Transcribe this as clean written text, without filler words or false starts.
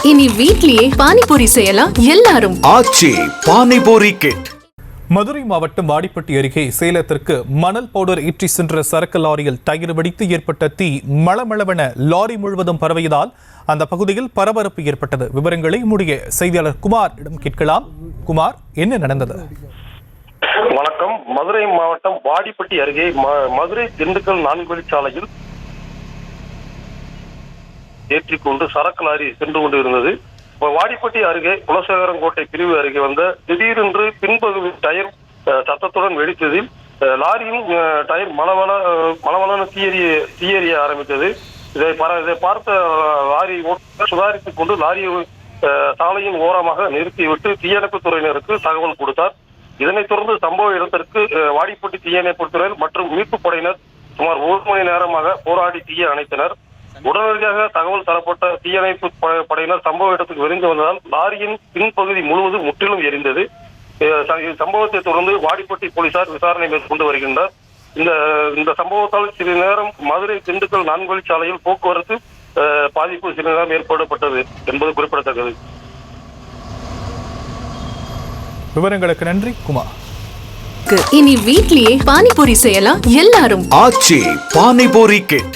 இனி வீட்லயே பானிபூரி செய்யலாம் எல்லாரும். ஆச்சி பானிபூரி கிட். மதுரை மாவட்டம் வாடிப்பட்டி அருகே சேலத்திற்கு மணல் பவுடர் ஏற்றி சென்ற சரக்கு லாரியில் டயர் வெடித்து ஏற்பட்ட தீ மளமளவென லாரி முழுவதும் பரவியதால் அந்த பகுதியில் பரபரப்பு ஏற்பட்டது. விவரங்களை முடிய செய்தியாளர் குமார் இடம் கேட்கலாம். குமார், என்ன நடந்தது? வணக்கம். மதுரை மாவட்டம் வாடிப்பட்டி அருகே மதுரை திண்டுக்கல் 4 வழிச்சாலையில் ஏற்றிக்கொண்டு சரக்கு லாரி சென்று கொண்டிருந்தது. வாடிப்பட்டி அருகே குலசேகரங்கோட்டை பிரிவு அருகே வந்த திடீரென்று பின்பகுதி டயர் சத்தத்துடன் வெடித்ததில் லாரியின் டயர் மளமளன்னு தீயெறிய ஆரம்பித்தது. இதை பார்த்த லாரி ஓட்டுநர் சுதாரித்துக் கொண்டு லாரியை சாலையின் ஓரமாக நிறுத்திவிட்டு தீயணைப்புத் துறையினருக்கு தகவல் கொடுத்தார். இதனைத் தொடர்ந்து சம்பவ இடத்திற்கு வாடிப்பட்டி தீயணைப்புத் துறையினர் மற்றும் மீட்புப் படையினர் சுமார் 1 மணி நேரமாக போராடி தீயை அணைத்தனர். உடனடியாக தகவல் தரப்பட்ட தீயணைப்பு படையினர் சம்பவ இடத்துக்கு விரைந்து வந்ததால் லாரியின் பின்பகுதி முழுவதும் முற்றிலும் எரிந்தது. சம்பவத்தை தொடர்ந்து வாடிப்பட்டி போலீசார் விசாரணை மேற்கொண்டு வருகின்றனர். இந்த சம்பவத்தால் சிறிது நேரம் மதுரை திண்டுக்கல் 4 வழிச்சாலையில் போக்குவரத்து பாதிப்பு சிறிது நேரம் ஏற்படப்பட்டது என்பது குறிப்பிடத்தக்கது. விவரங்களுக்கு நன்றி குமார். இனி வீட்லயே பானிபூரி செய்யலாம் எல்லாரும். ஆச்சி பானிபூரி கிட்.